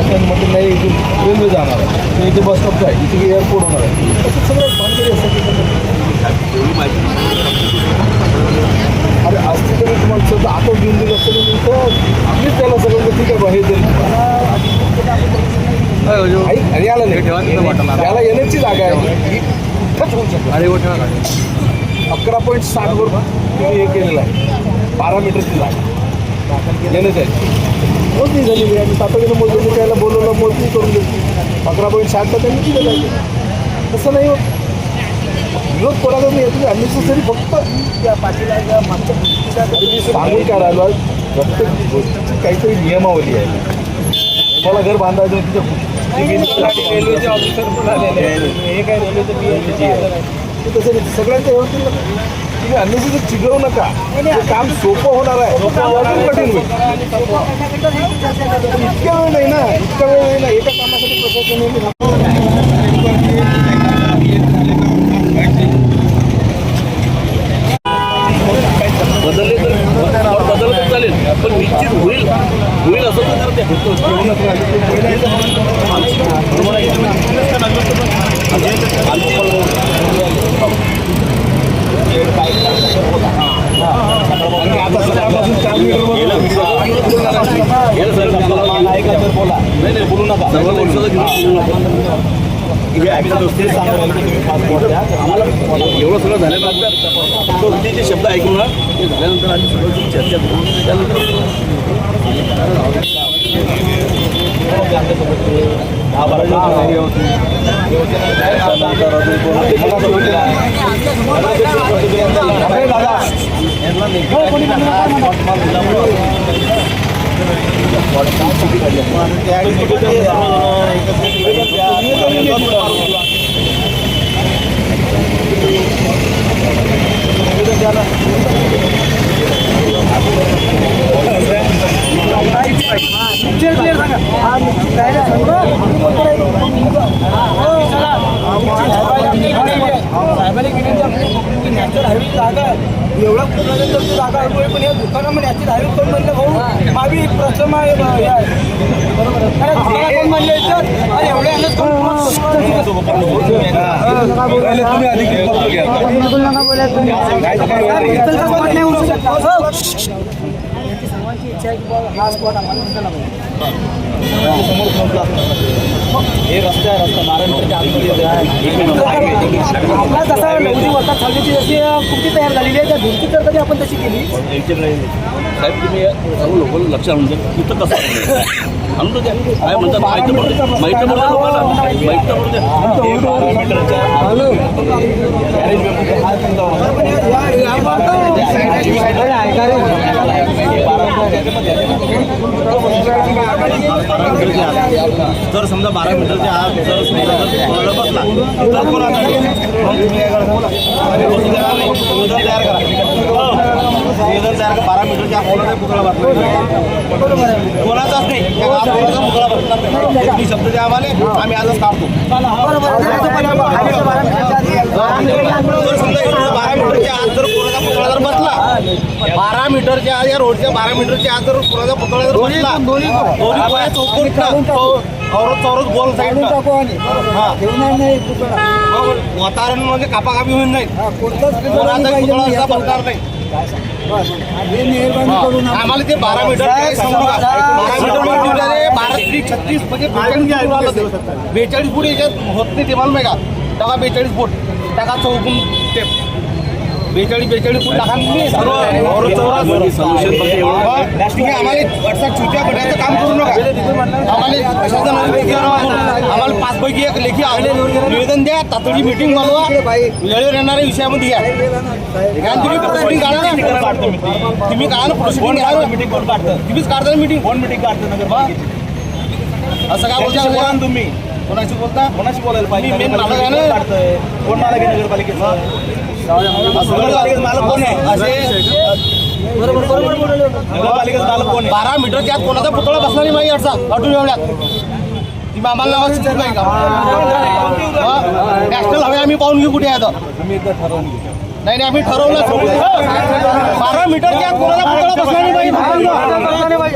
नाश्त्यांमध्ये नाही इथून रेल्वे जाणार आहे, तर इथे बस स्टॉप आहे, इथे एअरपोर्ट होणार आहे, असं सगळं बांधलेली असतं. अरे असते तरी तुम्हाला सध्या आता घेऊन दिलं असतं तर आम्हीच त्याला सगळं ठीक आहे बा हे तरी याला नाही त्याला येण्याची जागा आहे, इथंच होऊ शकतो. 11.60 वर तुम्ही हे केलेलं आहे, 12 मीटरची जागा येणंच आहे. मोजणी झालेली आहे, तातडीनं मोजणी त्याला बोलवलं, मोजणी करून घेतली. 11.60 तर त्यांनी दिलं जायचं, तसं नाही होत. विरोध कोणाला नाही येतो, अननेसेसरी फक्त त्या पाठीला मागच्या तुम्ही सांगून काय राहिलो, प्रत्येक गोष्टीची काहीतरी नियमावली आहे. मला घर बांधायचं रेल्वेचे ऑफिसर पण आलेले आहे, हे काय रेल्वेचं तसं नाही, सगळ्यांचं व्यवस्थित तुम्ही अननेसेसरी चिघळू नका. हे काम सोपं होणार आहे, अजून कठीण होईल. इतक्या वेळ नाही ना, इतका वेळ नाही ना, एका कामासाठी प्रशासन बदलले तर बदललं तर चालेल, पण निश्चित होईल असं तर ते बोला नाही बोलू नका, आम्हाला एवढं सगळं झाल्यानंतर जे शब्द ऐकून ना ते झाल्यानंतर आम्ही सगळं चर्चा करू. त्यानंतर एवढा कुठल्यानंतर जागा आहे, पण या दुकानामध्ये याची धारीत कोण म्हणलं भाऊ मावी प्रथम आहे बरोबर. कोण म्हणले अरे एवढे हा स्पॉट आम्हाला हे रस्ता आहे, रस्ता 12 मीटरच्या आपला जसा 9 वर्षात छावणीची जशी कृती तयार झालेली आहे, त्या भिंती तर कधी आपण तशी केली साहेब. तुम्ही सर्व लोक लक्ष आणून द्या, तिथं कसं आणून द्या, काय म्हणतात माहिती पडते लोकांना, माहिती पडते. 12 मीटरच्या जर समजा 12 मीटरच्या आत जर बसला तर कोणाचा निवेदन तयार करा, निवेदन तयार करा. 12 मीटरच्या आत कोणाचा पुतळा बसला कोणाचाच नाही, कोणाचा पुतळा बसणार नाही शब्द द्या आम्हाला, आम्ही आजच काढतो. जर समजा 12 मीटरच्या आत जर कोणाचा पुतळा जर बसला, 12 मीटरच्या आत या रोडच्या 12 मीटरच्या आत जर कोणाचा पुतळा जर बसला, दोन्ही चौरस गोल साईड वातावरण म्हणजे कापाकापी होऊन जाईल, कोणाचा पुतळा बसणार नाही. आम्हाला ते 12 मीटर 12 मीटर 12-36 म्हणजे 42 फूट याच्यात होत नाही, ते मला माहिती का टाका 42 फूट टाका चौकून ते 42 फूट टाका. आम्हाला छोट्या गटाचं काम करू नका, आम्हाला 5 पैकी 1 लेखी निवेदन द्या, तातडी मीटिंग बोलवा, वेळेवर येणाऱ्या विषयामध्ये घ्या. तुम्ही प्रोसिडिंग काढा ना, तुम्ही काढा ना प्रोसिडिंग घ्या, मीटिंग कोण काढतं, तुम्हीच काढता ना मीटिंग, कोण मीटिंग काढतं नगर असं काय बोलता तुम्ही, कोणाशी बोलता, कोणाशी बोलायला पाहिजे, मेन मालक आहे ना, कोण मालक आहे नगरपालिकेचा, मालक कोण आहे असे नगरपालिकेचा मालक कोण आहे. 12 मीटरच्या आत कोणाचा पुतळा बसणार नाही माहिती अडचा अटून एवढ्यात तुम्ही आम्हाला नाही का नॅशनल हवे आम्ही पाहून घेऊ कुठे आहे तर तुम्ही एकदा ठरवून घेऊ. नाही आम्ही ठरवलं 12 मीटरच्या आत कोणाला पुतळा बसणार नाही बाई.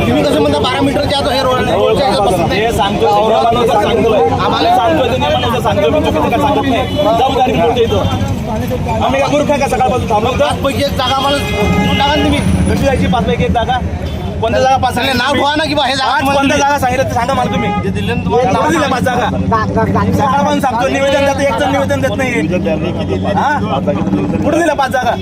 तुम्ही कसं म्हणता 12 मीटरच्या आत हे रोडच्या आत बसत नाही. आम्हाला सांगतो मी चुकीचं काय सांगत नाही. जाऊ गाडी मोठे येतो आम्ही का मूर्ख आहे का सकाळपासून थांबवतो. 5 पैकी एक जागा मला देऊन टाका ना तुम्ही. कशी जायची 5 पैकी एक जागा कोणत्या जागा 5 सगळे नाव ठेवा ना की बा हे जागा कोणत्या तुम्हाला जागा सांगितलं ते सांगा मला तुम्ही. जे दिले ना तुम्हाला नाव कोणी दिल्या 5 जागा सकाळपासून सांगतो निवेदन देतो एक जण निवेदन देत नाही. हा कुठे दिल्या 5 जागा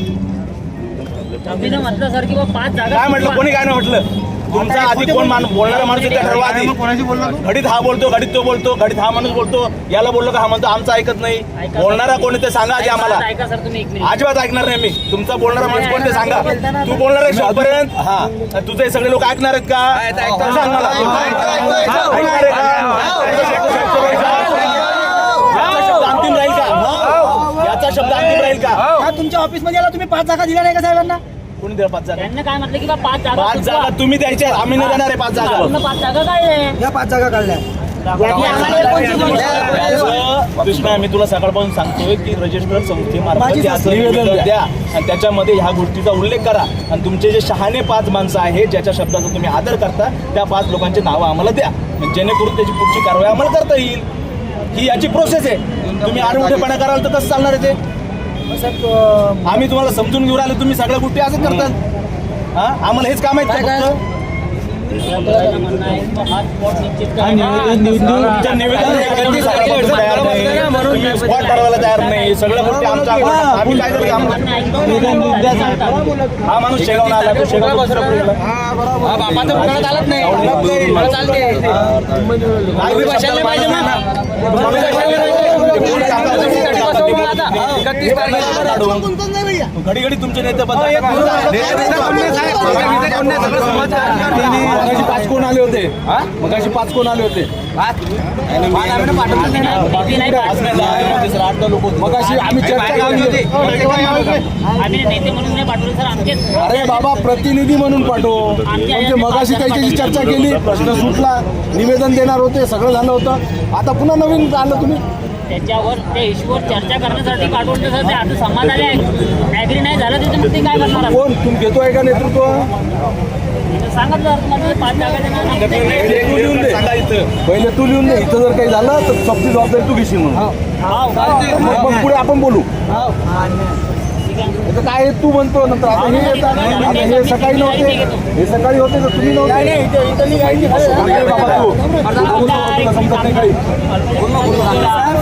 म्हटलं सर की 5 जागा काय म्हटलं कोणी काय नाही म्हटलं. तुमचा आधी कोण बोलणारा माणूस आहे ते ठरवा आधी. कोणाशी बोलला घडीत हा बोलतो घडीत तो बोलतो घडीत हा माणूस बोलतो याला बोललो का हा म्हणतो आमचं ऐकत नाही. बोलणारा कोण आहे ते सांगा आधी आम्हाला. ऐका सर तुम्ही एक मिनिट. अजिबात ऐकणार नाही मी. तुमचा बोलणारा माणूस कोण ते सांगा. तू बोलणार आहे शेवटपर्यंत हा तुझे सगळे लोक ऐकणार आहेत का सांग मला. ऐकणार आहे का? अंतिम राहील का याचा शब्द अंतिम राहील का. तुमच्या ऑफिस मध्ये तुम्ही 5 जागा दिल्या नाही का साहेबांना? कोणी दिला 5 जागा त्यांनी काय म्हटलं की 5 जागा 5 जागा तुम्ही द्यायच्या आम्ही नाही देणार आहे 5 जागा. 5 जागा काय आहे? या 5 जागा काढल्या. कृष्णा मी तुला सकाळपासून सांगतोय की रजिस्टर संस्थेमार्फत याचं निवेदन द्या आणि त्याच्यामध्ये ह्या गोष्टीचा उल्लेख करा आणि तुमचे जे शहाणे 5 माणसं आहेत ज्याच्या शब्दाचा तुम्ही आदर करता त्या 5 लोकांची नावं आम्हाला द्या जेणेकरून त्याची पुढची कारवाई आम्हाला करता येईल. ही याची प्रोसेस आहे. तुम्ही आडमुठेपणा कराल तर कसं चालणार आहे ते. आम्ही तुम्हाला समजून घेऊन आलो तुम्ही सगळ्या गोष्टी असं करतात. हा आम्हाला हेच काम आहे का फक्त. म्हणणं आहे की हा स्पॉट निश्चित करा. तुमच्या निवेदन स्पॉट ठरवायला तयार नाही. सगळ्या गोष्टी आमच्या आम्ही काय करतो हा माणूस शेगावला आला तो शेगाव घडी घडी तुमचे नेते मगाशी 5 कोण आले होते मगाशी 5 कोण आले होते मगाशी आम्ही चर्चा केली होती. आम्ही नेते म्हणून नाही पाठवले सर आमचे. अरे बाबा प्रतिनिधी म्हणून पाठव. म्हणजे मगाशी त्याच्याशी चर्चा केली प्रश्न सुटला निवेदन देणार होते सगळं झालं होतं. आता पुन्हा नवीन आलं तुम्ही. त्याच्यावर ते इश्यूवर चर्चा करण्यासाठी पाठवलं सर. ते आता समाधान आहे ऍग्री नाही झालं त्याच्यामध्ये ते काय करणार. कोण तुम्ही घेतोय का नेतृत्व. सांगितलं मध्ये 5 जागा देणार. तू लिहून दे पहिले तू लिहून दे. इथं जर काही झालं तर सबची जबाबदारी तू घेशील म्हणून. मग पुढे आपण बोलू. आता काय आहे तू म्हणतो नंतर आता हे येतात. आता हे सकाळी नव्हते हे सकाळी होते तर तुम्ही नव्हते बाबा तू तुला समजत नाही काही.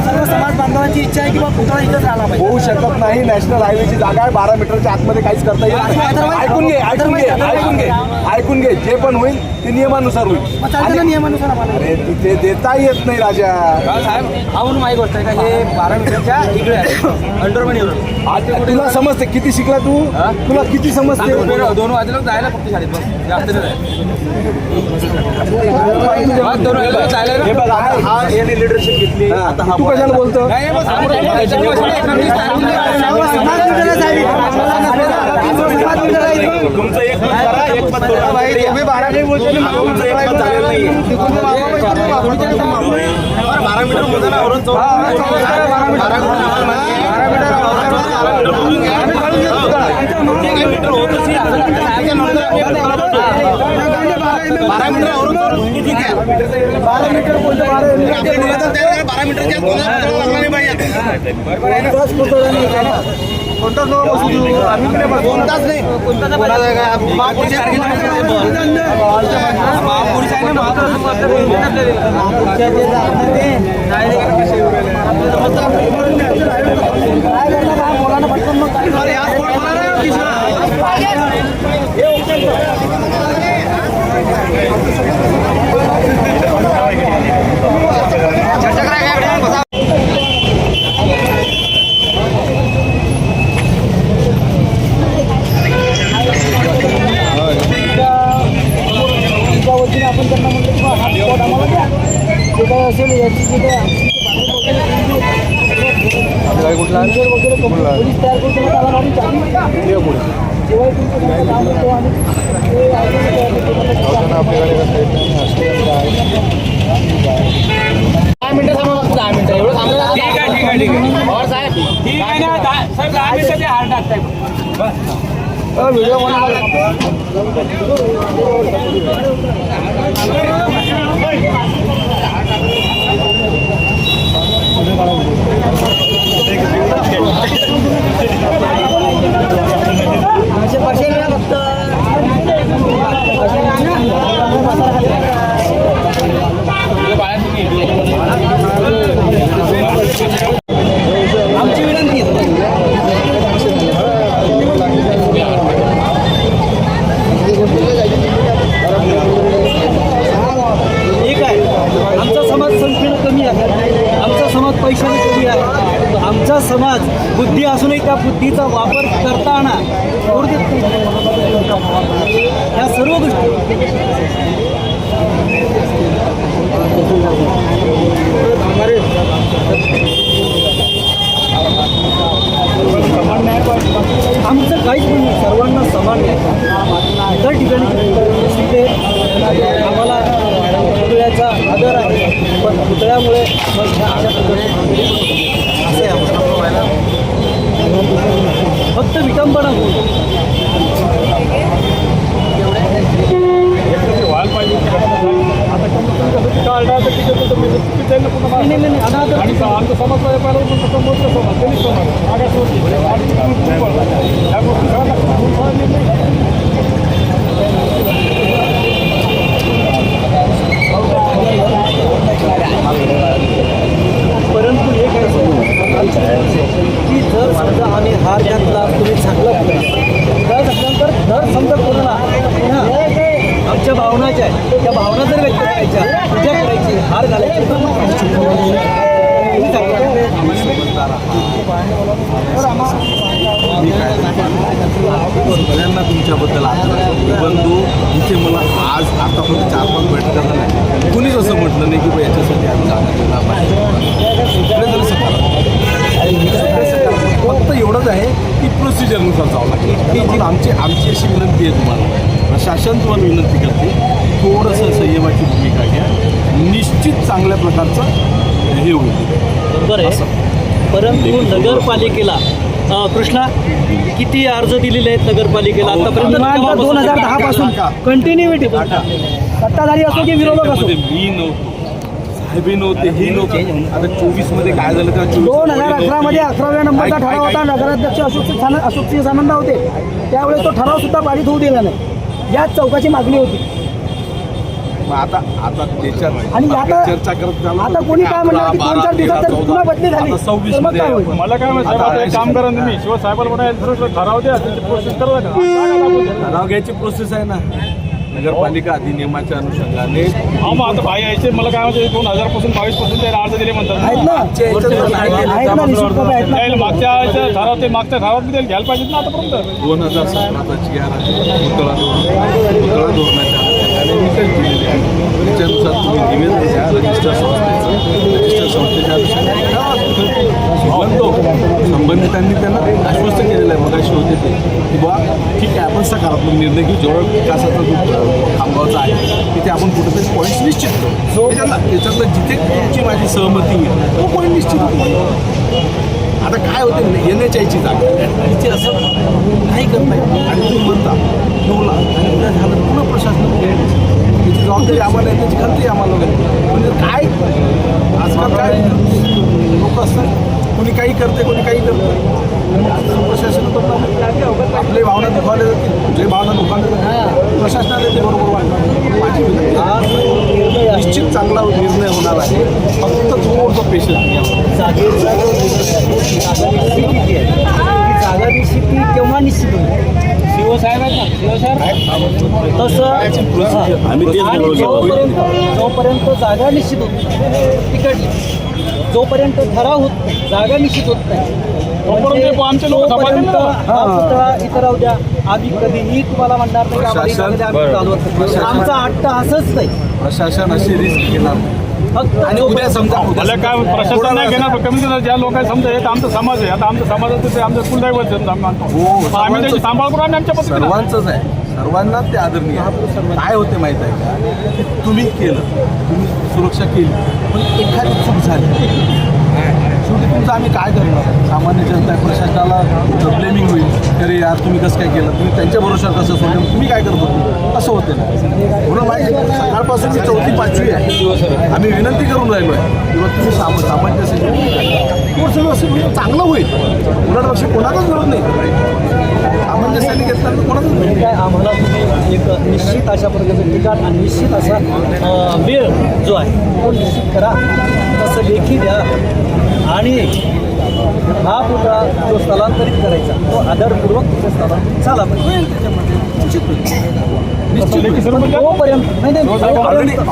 सर्व समाज बांधवांची इच्छा आहे की पुतळा इथंच राहिला पाहिजे. होऊ शकत नाही. नॅशनल हायवेची जागा आहे 12 मीटरच्या आतमध्ये काहीच करता येत नाही. ऐकून घे जे पण होईल ते नियमानुसार होईल. चालतं नियमानुसार आम्हाला. अरे तिथे देता येत नाही राजा. साहेब माहिती गोष्ट आहे का हे 12 मीटरच्या इकडे आहे अंडरमनी. तुला समजते किती शिकला तू. तुला किती समजते. 2 वाजता जायला फक्त शाळेत बस जास्त हे बघा हा याने लिडरशिप घेतली. आता हा तू कशाला बोलतो. तुमचं एक मत करा एक मत तुमचं एक मत झालेलं नाही. 12 मीटर होतं ना वरून 12 मीटर होतच आपण त्यांना म्हटलं की हा स्पॉट आम्हाला द्या. जे काय असेल याची जे काय कुठला वगैरे पोलीस तयार करून त्यांना त्याला आम्ही चालू जेव्हा तुमचं काम होतो आणि ते मिनिटं थांबा फक्त 10 मिनिटं एवढं थांबा. ठीक आहे पवार साहेब ठीक आहे ना साहेब 10 मिनिटं ते हार टाकताय व्हिडिओ बनवला आमची विनंती एक आहे आमचा समाज संख्येनं कमी आहे, आमचा समाज पैशाने कमी आहे, आमचा समाज बुद्धी असूनही त्या बुद्धीचा वापर करताना सोड देत नाही. ह्या सर्व गोष्टी आमचं काहीच नाही, सर्वांना समान आहे. इतर ठिकाणी तिथे आम्हाला पुतळ्याचा आदर आहे, पण पुतळ्यामुळे असे फक्त विटंबना आमचं समाज परंतु हे काय की जर समजा आम्ही हार घातला तुम्ही चांगला त्यानंतर जर समजा कोणाला आमच्या भावना ज्या आहेत त्या भावना जर व्यक्त करायच्या पूजा करायची हार घालायची सगळ्यांना तुमच्याबद्दल परंतु इथे मला आज आतापर्यंत 4-5 बैठका झाल्या, कुणीच असं म्हटलं नाही की बा याच्यासाठी आम्ही जागा दिला पाहिजे. फक्त एवढंच आहे की प्रोसिजरनुसार जावं लागेल. की जी आमची अशी विनंती आहे तुम्हाला, प्रशासन तुम्हाला विनंती करते थोडंसं संयमाची भूमिका घ्या, निश्चित चांगल्या प्रकारचं हे होईल. बरोबर आहे. परंतु नगरपालिकेला कृष्णा किती अर्ज दिलेले आहेत नगरपालिकेला आतापर्यंत? 2010 पासून कंटिन्युटी सत्ताधारी असो की विरोधक असो. मी नव्हतो, साहेबही नव्हते, हे नव्हते. आता 24 मध्ये काय झालं का 2011 मध्ये 11व्या नंबरचा ठराव होता. नगराध्यक्ष अशोक सिंह सानंद होते, त्यावेळेस तो ठराव सुद्धा पारित होऊ दिला नाही. याच चौकाची मागणी होती. आता त्याच्यात आणि आता चर्चा करत झालं आता कोणी काय म्हणलं की 2-4 दिवसात जर पुन्हा बदली झाली 26 तर मग काय होईल? मला काय म्हणत साहेब, एक काम करा तुम्ही शिवसाहेबाला म्हणायला ठराव द्या, त्याची प्रोसेस करा. ठराव घ्यायची प्रोसेस आहे ना नगरपालिका अधिनियमाच्या अनुषंगाने. हा मग आता भाई यायचे मला काय म्हणते 2000 पासून 22 पासून त्याला अर्ज दिले म्हणतात. आहेत ना आहेत ना निश्चितपणे आहेत ना. त्याला मागच्या ठराव ते मागच्या ठरावात बी त्याला घ्यायला पाहिजेत ना आतापर्यंत. 2017चा जी आर आहे पुतळा धोरणाच्या निकष दिलेले आहे. त्याच्यानुसार तुम्ही निवेदन द्या रजिस्टर संस्थेच्या अनुषंगाने बनतो. संबंधितांनी त्यांना आश्वस्त केलेलं आहे. मगाशी होते ते की बुवा ठीक आहे आपण सकारात्मक निर्णय घेऊ, जेवढं विकासाचा जो थांबवायचा आहे तिथे आपण कुठेतरी पॉईंट्स निश्चित करू. त्याच्यातलं जिथे तुमची माझी सहमती होईल तो पॉईंट निश्चित होईल. आता काय होते NHIची जागा तिथे असं नाही करता येत आणि तुम्ही म्हणता ठेवला आणि उद्या झालं पुन्हा प्रशासन त्याची जबाबदारी आम्हाला आहे, त्याची खात्री आम्हाला म्हणजे काय आजकाल काय लोक असतात, कोणी काही करते कोणी काही करतं. प्रशासन आपली भावना दुखावल्या जातील, कुठली भावना दुखावल्या जातील प्रशासनाला ते बरोबर वाटणार. माझी विनंती निश्चित चांगला निर्णय होणार आहे. फक्त थोडंसं पेशन्स जागेचा जागा निश्चित केव्हा निश्चित होईल? शिवसाहेब आहेत ना, शिवसाहेब तसं जोपर्यंत जागा निश्चित होत तिकडली, जोपर्यंत ठराव होत नाही, जागा निश्चित होत नाही आमचे लोक तोपर्यंत हा पुतळा इथं राहू द्या. आम्ही कधीही तुम्हाला म्हणणार नाही की आम्हाला इथं आम्ही चालवत नाही. आमचा अट्टहासच नाही. प्रशासन अशी रिस्क घेणार नाही. फक्त आणि उद्या समजा मला काय प्रशासन नाही घेणार, कमी ज्या लोकांना समजा हे आमचा समाज आहे. आता आमच्या समाजाचं ते आमचं कुलदैवत आहे, आम्ही मानतो. आम्ही त्याची सांभाळ करू आम्ही आमच्या पद्धतीने. सर्वांचंच आहे सर्वांनाच ते आदरणीय आहे. काय होते माहीत आहे का की तुम्ही केलं, तुम्ही सुरक्षा केली, पण एखादी चूक झाली, शेवटी तुमचं आम्ही काय करणार? सामान्य जनता प्रशासनाला ब्लेमिंग होईल, अरे यार तुम्ही कसं काय केलं, तुम्ही त्यांच्या भरोशावर कसं सोडलं, तुम्ही काय करत होते, असं होते ना. म्हणून माझी सकाळपासून मी 4थी 5वी आहे, आम्ही विनंती करून राहिलो आहे किंवा तुम्ही सामान्य सगळं चांगलं होईल. उलटपक्षी कोणाचाच विरोध नाही, सामंजस्याने घेतला तर कोणाचाच विरोध काय आम्हाला तुम्ही एक निश्चित अशा प्रकारचं ठिकाण आणि निश्चित असा वेळ जो आहे तो निश्चित करा, तसं लेखी द्या. आणि हा पुतळा जो स्थलांतरित करायचा तो आदरपूर्वक तिथे स्थलांतरित झाला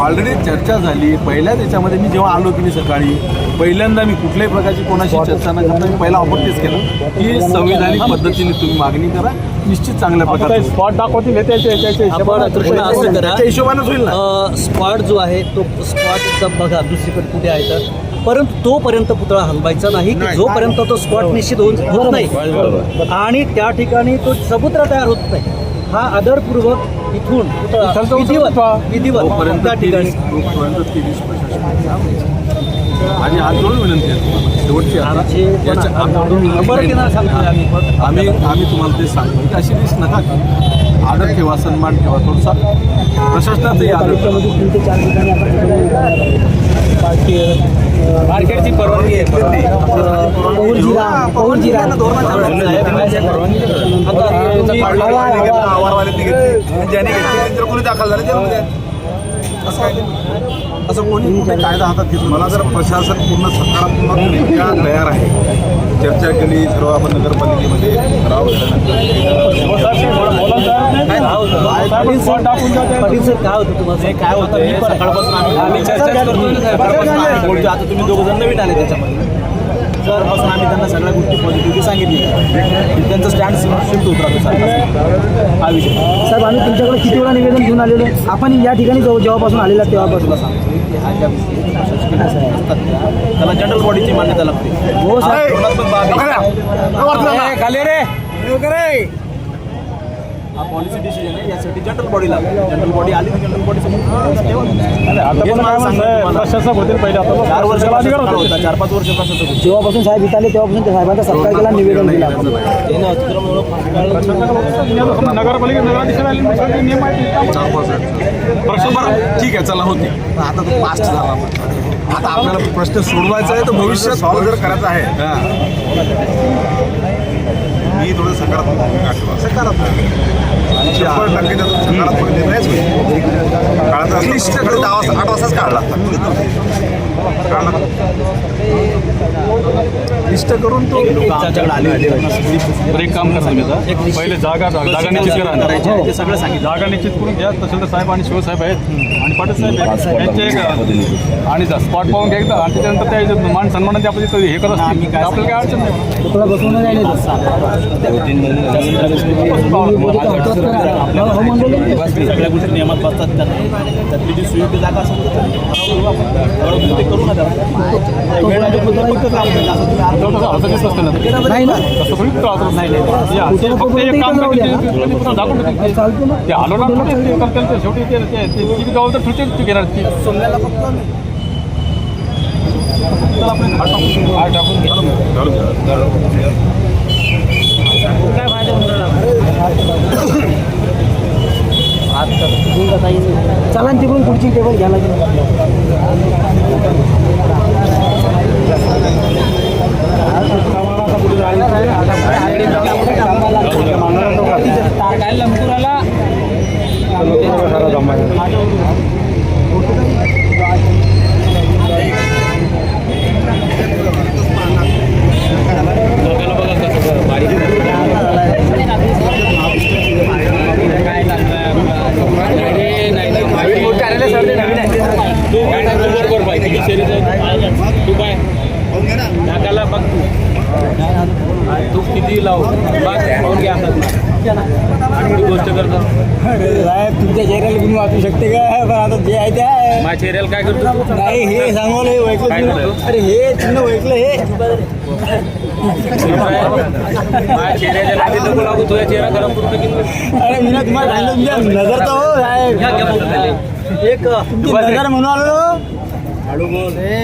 ऑलरेडी चर्चा झाली. पहिल्या त्याच्यामध्ये मी जेव्हा आलो की नाही सकाळी, पहिल्यांदा मी कुठल्याही प्रकारची कोणाशी चर्चा न करता मी पहिला ऑफर तेच केलं की संविधानिक पद्धतीने तुम्ही मागणी करा, निश्चित चांगल्या प्रकारे स्पॉट दाखवतील असं करा. हिशोबानेच होईल ना. स्पॉट जो आहे तो स्पॉट एकदम बघा दुसरीकडे कुठे आहे तर, परंतु तोपर्यंत पुतळा हलवायचा नाही की जोपर्यंत तो स्पॉट निश्चित होत नाही आणि त्या ठिकाणी तो चबुतरा तयार होत नाही. हा आदरपूर्वक इथून पुतळा विधिवत त्या ठिकाणी आणि हात जोडून विनंती आहे तुम्हाला शेवटची आम्ही तुम्हाला ते सांगतो की अशी रिस्क नका घेऊ. आदर ठेवा, सन्मान ठेवा, थोडसा प्रशासनाचंही आदर मार्केटची परवानगी आहे. ज्याने घेतली कोणी दाखल झाले असं कोणी कुठे कायदा हातात घेतला. मला जर प्रशासन पूर्ण सकारात्मक नेमक्या तयार आहे, चर्चा केली सर्व आपण नगरपालिकेमध्ये ठराव काय होतं तुम्हाला काय होतं हे सकाळपासून आम्ही चर्चा करतो. बोलतो आता तुम्ही दोघं जण नवीन आले त्याच्यामध्ये, जरपासून आम्ही त्यांना सगळ्या गोष्टी पॉझिटिव्हली सांगितली, त्यांचं स्टँड शिफ्ट होत राहतो सर हा विषय. साहेब आम्ही तुमच्याकडे किती वेळा निवेदन घेऊन आलेलो आहे. आपण या ठिकाणी जेव्हापासून आलेला तेव्हापासून सांगतो की हा ज्या त्याला जनरल बॉडीची मान्यता लागते. हो साहेब हा पॉलिसी डिसिजन आहे, यासाठी जनरल बॉडी लागते. जनरल बॉडी आली तर जनरल बॉडी प्रशासक होतील पहिले, आता 4 वर्ष प्रशासक होता, 4-5 वर्ष प्रशासक होते. जेव्हापासून साहेब इथं आले तेव्हापासून त्या साहेबांचा सत्कार केला, निवेदन दिलं आपण. नगरपालिका नगराधीश नियम बरं ठीक आहे चला होते. पण आता तो पास्ट झाला, आता आपल्याला प्रश्न सोडवायचा आहे, तर भविष्यात सॉल्व्ह जर करायचं आहे. मी थोडं सकारात्मक सकारात्मक 100% सकारात्मक निर्णयच होईल. काळाचा 8 वाजताच काढला इष्ट करून तो आमच्याकडे आले होते. एक काम करा तुम्ही पहिले जागा निश्चित करा. ते सगळं सांगितलं. जागा निश्चित करून घ्या. तहसीलदार साहेब आणि शिवसाहेब आहेत आणि पाटील साहेब आहेत, त्यांचे एक आणि स्पॉट पाहून घ्या एकदा. आणि त्याच्यानंतर त्या मान सन्मानाचे आपण हे करत आम्ही काय आपल्याला काय अडचण नाही. पुतळा बसवून सगळ्या गोष्टी नियमात बसतात. त्यातली जी सुयोग्य जागा असेल ते करू नका. वेळ आहे तो फक्त असं कसं असतं ना, नाही ना तसं कोणी फक्त एक काम करते दाखवून ते आलो ना शेवटी ती जबाबदार तुझी घेणार ती सोन्याला फक्त आपण काय फायदा होऊन चला तिकडून पुढची टेबल घ्यायला तू किती लाव पाहून घ्या. गोष्ट करतो साहेब तुमच्या चेहऱ्याला तुम्ही वाचू शकते का? पण आता जे आहे ते आहे. माझ्या चेहऱ्याला काय करतो नाही हे सांगवलं हे काय ओळखलं झालं? अरे हे चिन्ह ओळखलं हे माझ्या चेहऱ्याच्या लागे नको लागू तुझ्या चेहरा खराब करून टाकीन. अरे मी ना तुम्हाला सांगितलं तुमच्या नजर तर हो साहेब एक तुमची नजर म्हणून आलो हळू बोल. अरे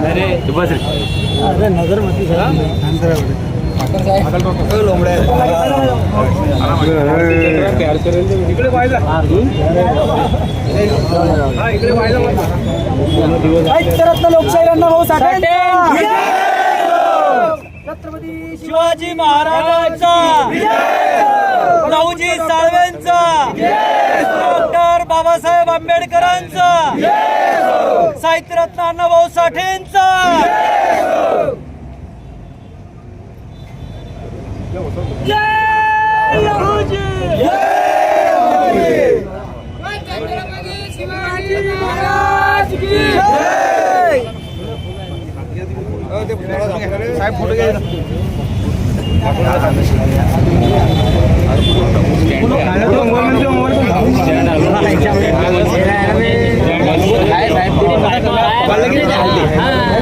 अरे तू बस रे. नजर मध्ये इकडे पाहिजे इकडे पाहिजे लोकशाहीला भाऊ साठे छत्रपती शिवाजी महाराजांचा राऊजी साळवेंचा डॉक्टर बाबासाहेब आंबेडकरांचा साहित्यरत्न अण्णाभाऊ साठेंचा साहेब फोटो घ्या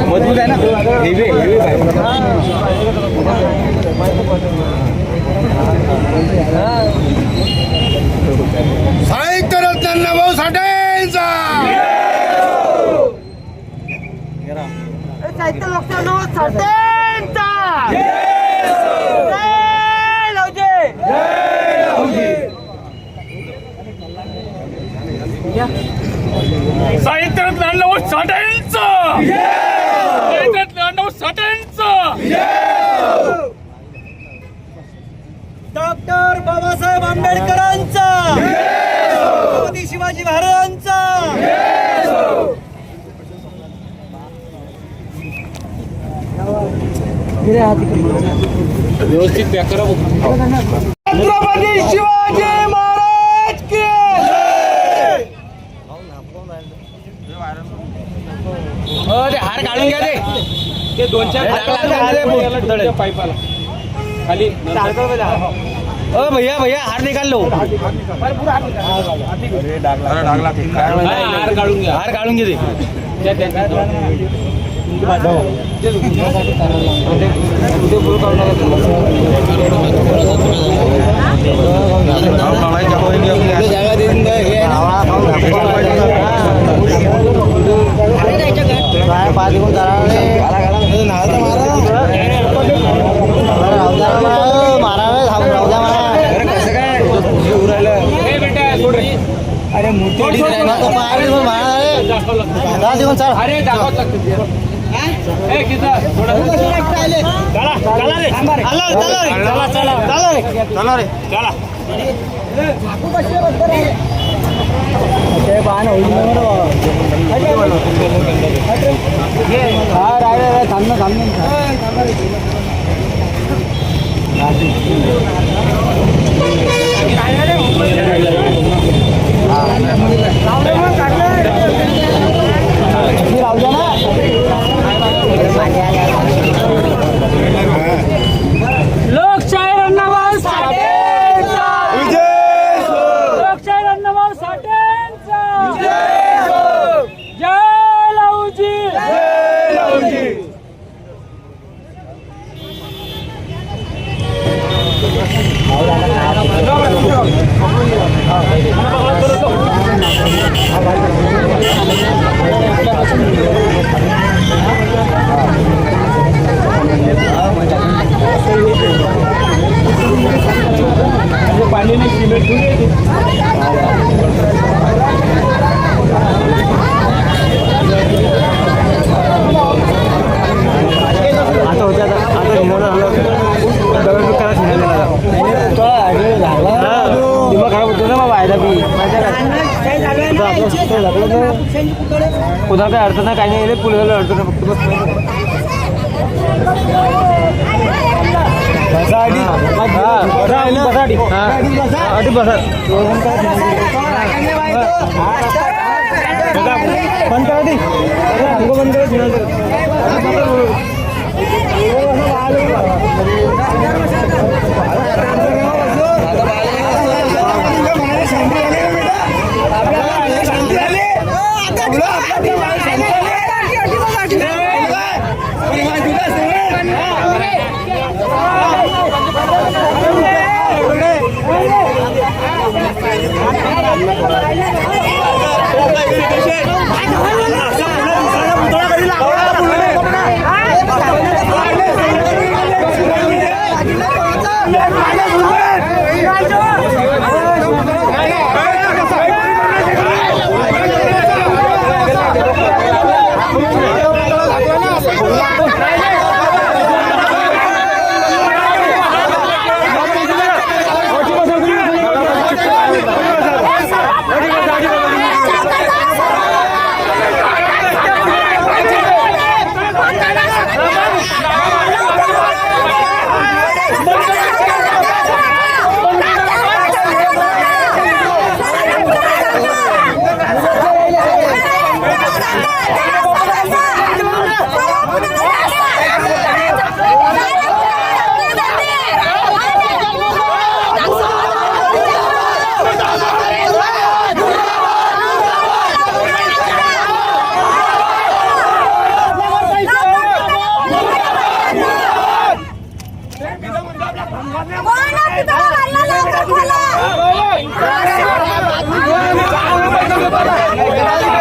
मजबूत आहे ना हेवी साहित्य रत्न अण्णाभाऊ साठेंचा साहित्य लोकशाही साठेंचा साहित्य रत्न अण्णाभाऊ साठेंचा साहित्य रत्न अण्णाभाऊ साठेंचा डॉक्टर बाबासाहेब आंबेडकरांचा छत्रपती शिवाजी महाराजांचा व्यवस्थित पॅक करा छत्रपती शिवाजी महाराज की ते हार काढून घ्या ते 2-4 पाईपाला खाली भैया भैया हार निकाल लो हार काढून घ्या हार काढून घे अरे मूर्ती अरे दाखवत लोकशाही अण्णाभाऊ साठेंचा लोकशाही अण्णाभाऊ साठेंचा जय लहुजी पाणी नाही सिमेंट आता होत्या आता दिमाग खराब होतो ना बाबा पुन्हा काही अडचण नाही काही नाही पुलिसाला अडचण नाही फक्त बंद करा बोला